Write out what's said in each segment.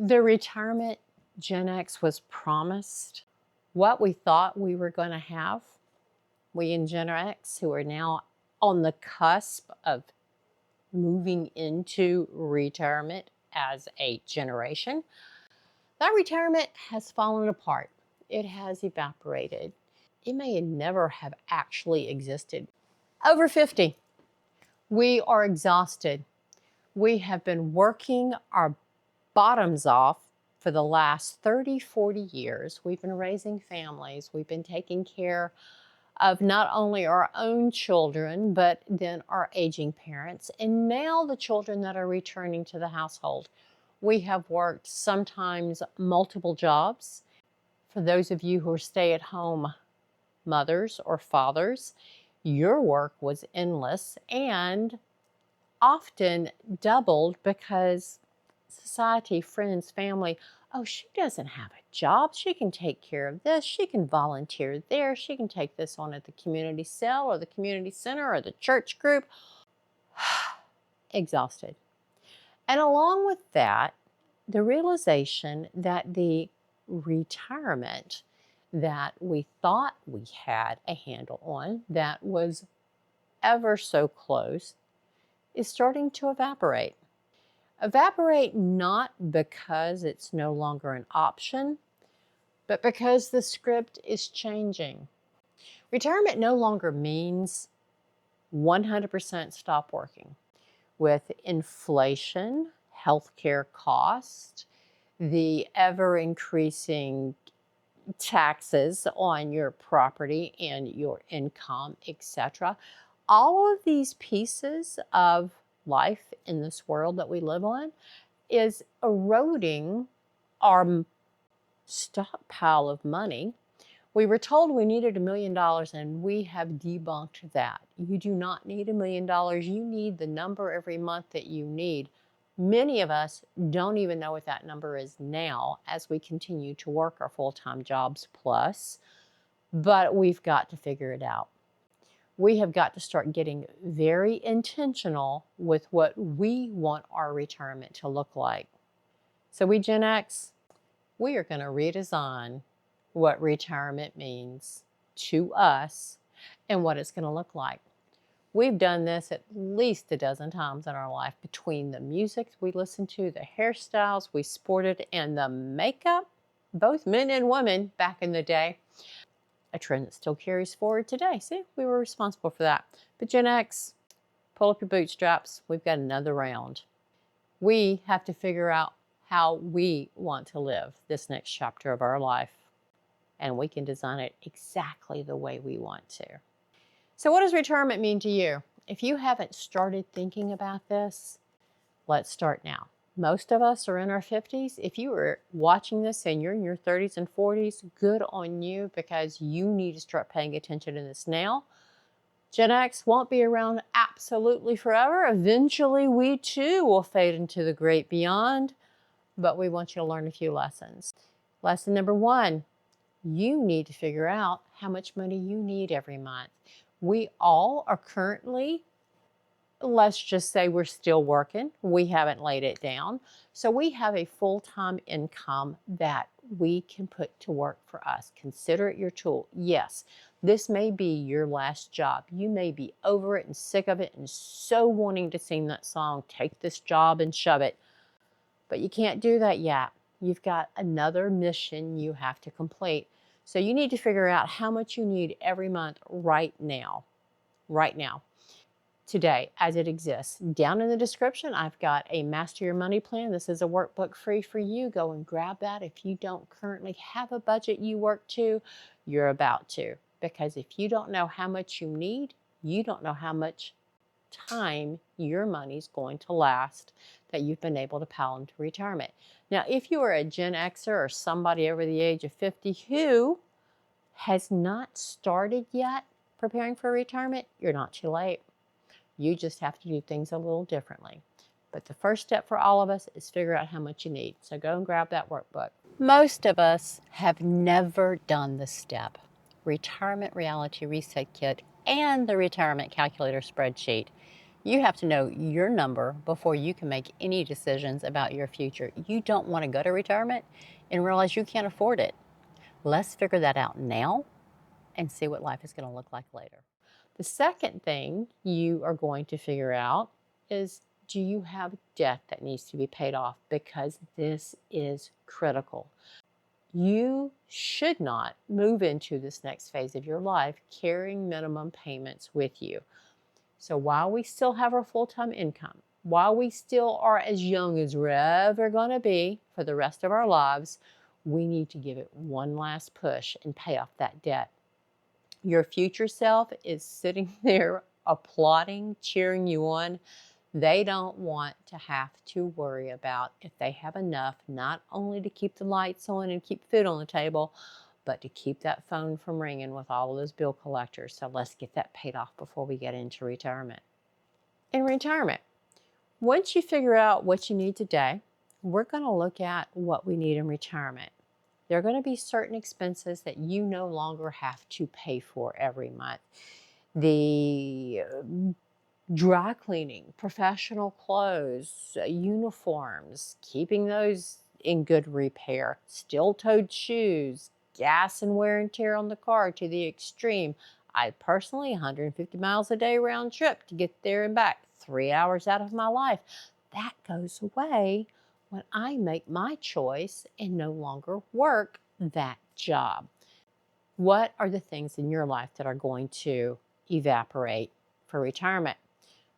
The retirement Gen X was promised, what we thought we were going to have, we in Gen X who are now on the cusp of moving into retirement as a generation, that retirement has fallen apart. It has evaporated. It may never have actually existed. Over 50, we are exhausted. We have been working our bottoms off for the last 30, 40 years. We've been raising families. We've been taking care of not only our own children, but then our aging parents, and now the children that are returning to the household. We have worked sometimes multiple jobs. For those of you who are stay-at-home mothers or fathers, your work was endless and often doubled because society, friends, family, oh, she doesn't have a job. She can take care of this. She can volunteer there. She can take this on at the community cell or the community center or the church group. Exhausted. And along with that, the realization that the retirement that we thought we had a handle on, that was ever so close, is starting to evaporate. Evaporate not because it's no longer an option, but because the script is changing. Retirement no longer means 100% stop working. With inflation, healthcare costs, the ever-increasing taxes on your property and your income, etc., all of these pieces of life in this world that we live on is eroding our stockpile of money. We were told we needed $1 million, and we have debunked that. You do not need $1 million. You need the number every month that you need. Many of us don't even know what that number is now as we continue to work our full-time jobs plus, but we've got to figure it out. We have got to start getting very intentional with what we want our retirement to look like. So we Gen X, we are going to redesign what retirement means to us and what it's going to look like. We've done this at least a dozen times in our life, between the music we listened to, the hairstyles we sported, and the makeup, both men and women back in the day. A trend that still carries forward today. See, we were responsible for that. But Gen X, pull up your bootstraps. We've got another round. We have to figure out how we want to live this next chapter of our life. And we can design it exactly the way we want to. So what does retirement mean to you? If you haven't started thinking about this, let's start now. Most of us are in our 50s. If you are watching this and you're in your 30s and 40s, good on you, because you need to start paying attention to this now. Gen X won't be around absolutely forever. Eventually, we too will fade into the great beyond, but we want you to learn a few lessons. Lesson number one, you need to figure out how much money you need every month. We all are currently, let's just say we're still working. We haven't laid it down. So we have a full-time income that we can put to work for us. Consider it your tool. Yes, this may be your last job. You may be over it and sick of it and so wanting to sing that song, take this job and shove it. But you can't do that yet. You've got another mission you have to complete. So you need to figure out how much you need every month right now. Right now. Today, as it exists. Down in the description, I've got a Master Your Money plan. This is a workbook free for you. Go and grab that. If you don't currently have a budget you work to, you're about to. Because if you don't know how much you need, you don't know how much time your money's going to last that you've been able to pile into retirement. Now, if you are a Gen Xer or somebody over the age of 50 who has not started yet preparing for retirement, you're not too late. You just have to do things a little differently. But the first step for all of us is figure out how much you need. So go and grab that workbook. Most of us have never done this step. Retirement Reality Reset Kit and the Retirement Calculator spreadsheet. You have to know your number before you can make any decisions about your future. You don't want to go to retirement and realize you can't afford it. Let's figure that out now and see what life is going to look like later. The second thing you are going to figure out is, do you have debt that needs to be paid off? Because this is critical. You should not move into this next phase of your life carrying minimum payments with you. So while we still have our full-time income, while we still are as young as we're ever going to be for the rest of our lives, we need to give it one last push and pay off that debt. Your future self is sitting there applauding, cheering you on. They don't want to have to worry about if they have enough, not only to keep the lights on and keep food on the table, but to keep that phone from ringing with all of those bill collectors. So let's get that paid off before we get into retirement. In retirement, once you figure out what you need today, we're going to look at what we need in retirement. There are going to be certain expenses that you no longer have to pay for every month. The dry cleaning, professional clothes, uniforms, keeping those in good repair, steel-toed shoes, gas and wear and tear on the car to the extreme. I personally, 150 miles a day round trip to get there and back, 3 hours out of my life. That goes away when I make my choice and no longer work that job. What are the things in your life that are going to evaporate for retirement?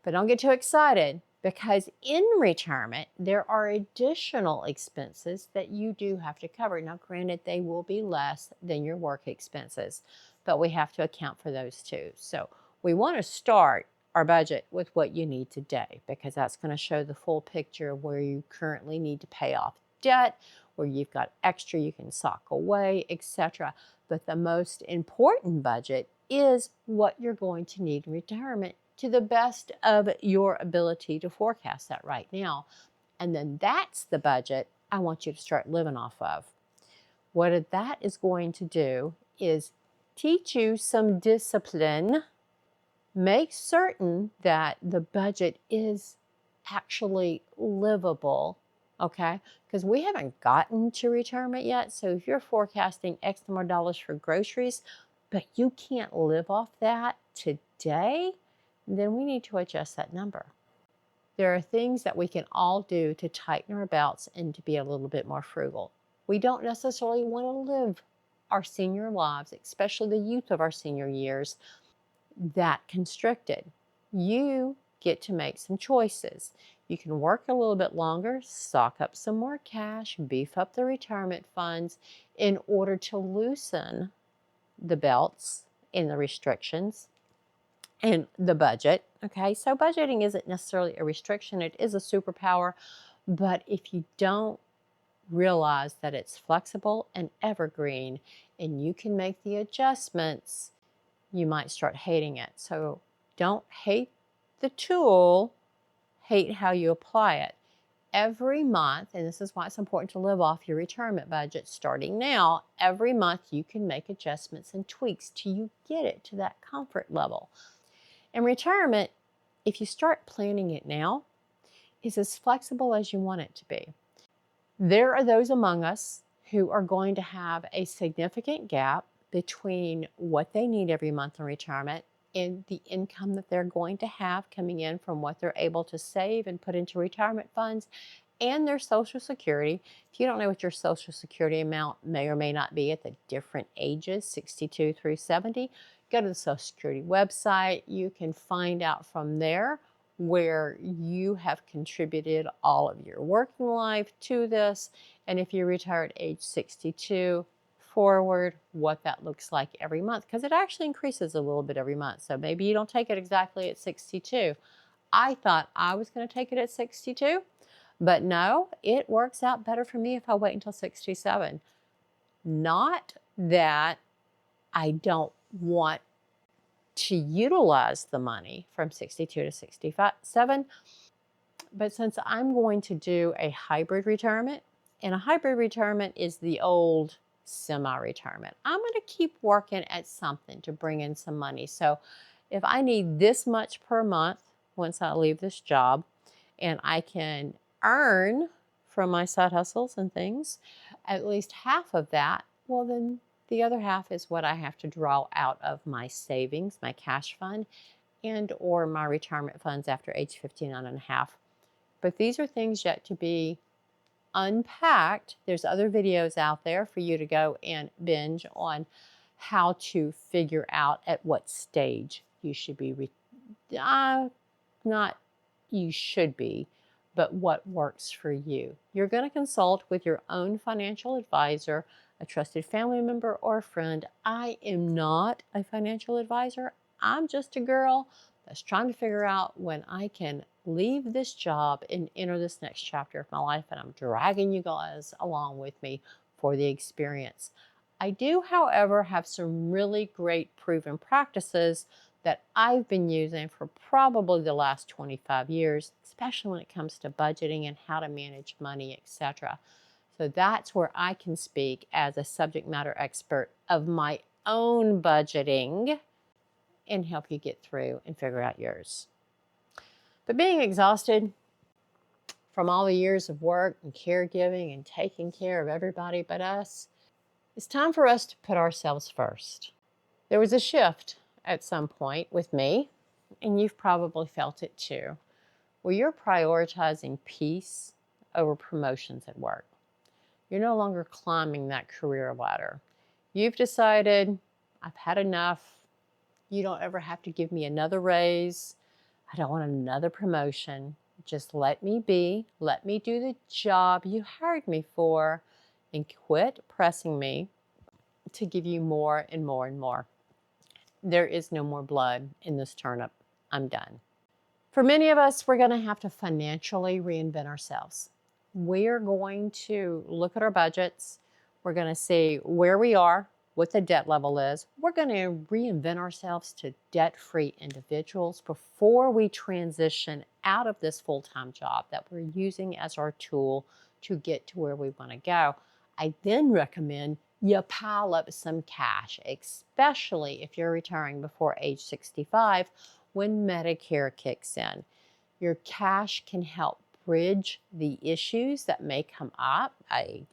But don't get too excited, because in retirement, there are additional expenses that you do have to cover. Now, granted, they will be less than your work expenses, but we have to account for those too. So we want to start our budget with what you need today, because that's going to show the full picture of where you currently need to pay off debt, where you've got extra you can sock away, etc. But the most important budget is what you're going to need in retirement to the best of your ability to forecast that right now. And then that's the budget I want you to start living off of. What that is going to do is teach you some discipline, make certain that the budget is actually livable, okay? Because we haven't gotten to retirement yet. So if you're forecasting X number of dollars for groceries, but you can't live off that today, then we need to adjust that number. There are things that we can all do to tighten our belts and to be a little bit more frugal. We don't necessarily want to live our senior lives, especially the youth of our senior years, that constricted. You get to make some choices. You can work a little bit longer, stock up some more cash, beef up the retirement funds in order to loosen the belts and the restrictions and the budget. Okay, so budgeting isn't necessarily a restriction, it is a superpower. But if you don't realize that it's flexible and evergreen and you can make the adjustments, you might start hating it. So don't hate the tool, hate how you apply it. Every month, and this is why it's important to live off your retirement budget starting now, every month you can make adjustments and tweaks till you get it to that comfort level. In retirement, if you start planning it now, is as flexible as you want it to be. There are those among us who are going to have a significant gap between what they need every month in retirement and the income that they're going to have coming in from what they're able to save and put into retirement funds and their Social Security. If you don't know what your Social Security amount may or may not be at the different ages, 62 through 70, go to the Social Security website. You can find out from there where you have contributed all of your working life to this, and if you retire at age 62 forward, what that looks like every month, because it actually increases a little bit every month. So maybe you don't take it exactly at 62. I thought I was going to take it at 62, but no, it works out better for me if I wait until 67. Not that I don't want to utilize the money from 62 to 67, but since I'm going to do a hybrid retirement, and a hybrid retirement is the old semi-retirement, I'm going to keep working at something to bring in some money. So if I need this much per month once I leave this job and I can earn from my side hustles and things at least half of that, well, then the other half is what I have to draw out of my savings, my cash fund, and or my retirement funds after age 59 and a half. But these are things yet to be unpacked. There's other videos out there for you to go and binge on how to figure out at what stage you should be, not you should be, but what works for you. You're going to consult with your own financial advisor, a trusted family member or a friend. I am not a financial advisor. I'm just a girl that's trying to figure out when I can leave this job and enter this next chapter of my life, and I'm dragging you guys along with me for the experience. I do, however, have some really great proven practices that I've been using for probably the last 25 years, especially when it comes to budgeting and how to manage money, etc. So that's where I can speak as a subject matter expert of my own budgeting and help you get through and figure out yours. But being exhausted from all the years of work and caregiving and taking care of everybody but us, it's time for us to put ourselves first. There was a shift at some point with me, and you've probably felt it too, where you're prioritizing peace over promotions at work. You're no longer climbing that career ladder. You've decided, I've had enough. You don't ever have to give me another raise. I don't want another promotion. Just let me be. Let me do the job you hired me for, and quit pressing me to give you more and more and more. There is no more blood in this turnip. I'm done. For many of us, we're going to have to financially reinvent ourselves. We're going to look at our budgets. We're going to see where we are, what the debt level is. We're going to reinvent ourselves to debt-free individuals before we transition out of this full-time job that we're using as our tool to get to where we want to go. I then recommend you pile up some cash, especially if you're retiring before age 65 when Medicare kicks in. Your cash can help bridge the issues that may come up. An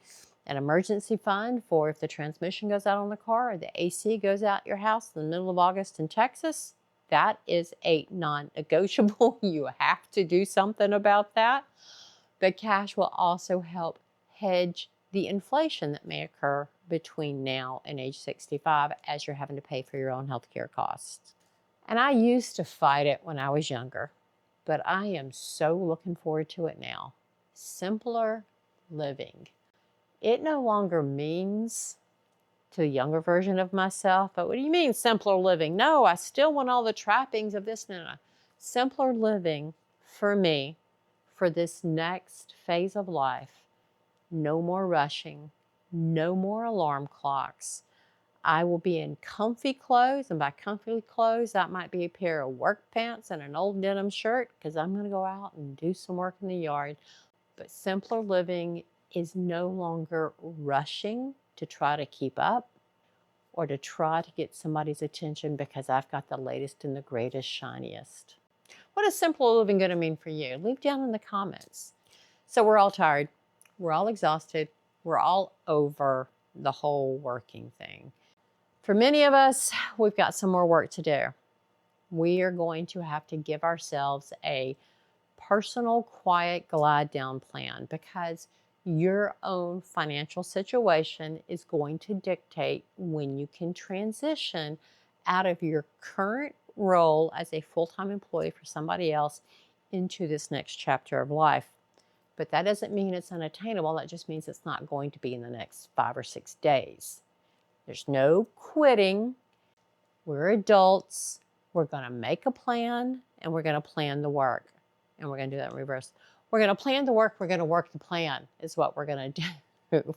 emergency fund for if the transmission goes out on the car or the AC goes out your house in the middle of August in Texas, that is a non-negotiable. You have to do something about that. But cash will also help hedge the inflation that may occur between now and age 65 as you're having to pay for your own healthcare costs. And I used to fight it when I was younger, but I am so looking forward to it now. Simpler living. It no longer means to the younger version of myself, but what do you mean simpler living? No, I still want all the trappings of this. No. Simpler living for me, for this next phase of life. No more rushing, no more alarm clocks. I will be in comfy clothes, and by comfy clothes, that might be a pair of work pants and an old denim shirt because I'm going to go out and do some work in the yard. But simpler living is no longer rushing to try to keep up or to try to get somebody's attention because I've got the latest and the greatest, shiniest. What is simpler living going to mean for you? Leave down in the comments. So we're all tired. We're all exhausted. We're all over the whole working thing. For many of us, we've got some more work to do. We are going to have to give ourselves a personal, quiet glide down plan because your own financial situation is going to dictate when you can transition out of your current role as a full-time employee for somebody else into this next chapter of life. But that doesn't mean it's unattainable. That just means it's not going to be in the next 5 or 6 days. There's no quitting. We're adults. We're going to make a plan, and we're going to plan the work. And we're going to do that in reverse. We're going to plan the work. We're going to work the plan is what we're going to do.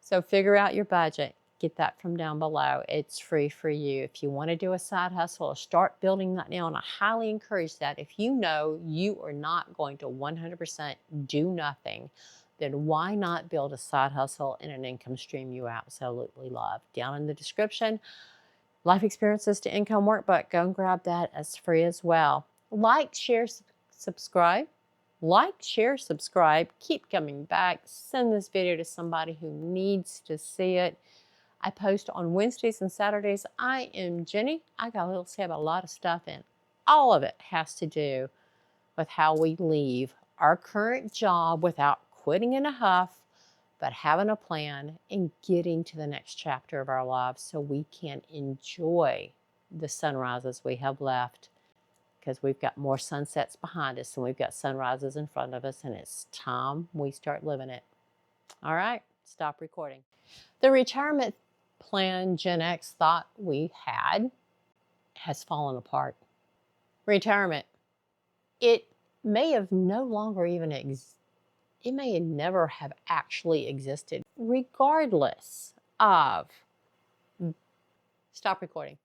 So figure out your budget. Get that from down below. It's free for you. If you want to do a side hustle or start building that now, and I highly encourage that. If you know you are not going to 100% do nothing, then why not build a side hustle and an income stream you absolutely love? Down in the description, Life Experiences to Income Workbook. Go and grab that. It's free as well. Like, share, subscribe. Like, share, subscribe. Keep coming back. Send this video to somebody who needs to see it. I post on Wednesdays and Saturdays. I am Jenny. I got a little to say about a lot of stuff, and all of it has to do with how we leave our current job without quitting in a huff, but having a plan and getting to the next chapter of our lives so we can enjoy the sunrises we have left, because we've got more sunsets behind us and we've got sunrises in front of us, and it's time we start living it. All right, stop recording. The retirement plan Gen X thought we had has fallen apart. Retirement, it may have no longer even it may never have actually existed, regardless of. Stop recording.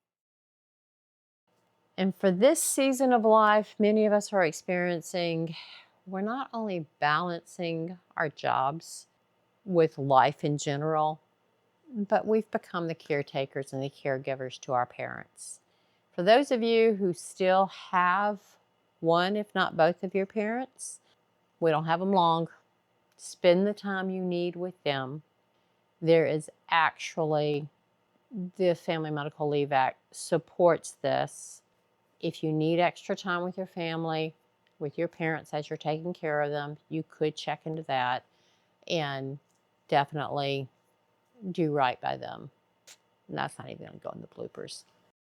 And for this season of life, many of us are experiencing, we're not only balancing our jobs with life in general, but we've become the caretakers and the caregivers to our parents. For those of you who still have one, if not both of your parents, we don't have them long. Spend the time you need with them. There is actually, the Family Medical Leave Act supports this. If you need extra time with your family, with your parents as you're taking care of them, you could check into that and definitely do right by them. And that's not even going to go in the bloopers.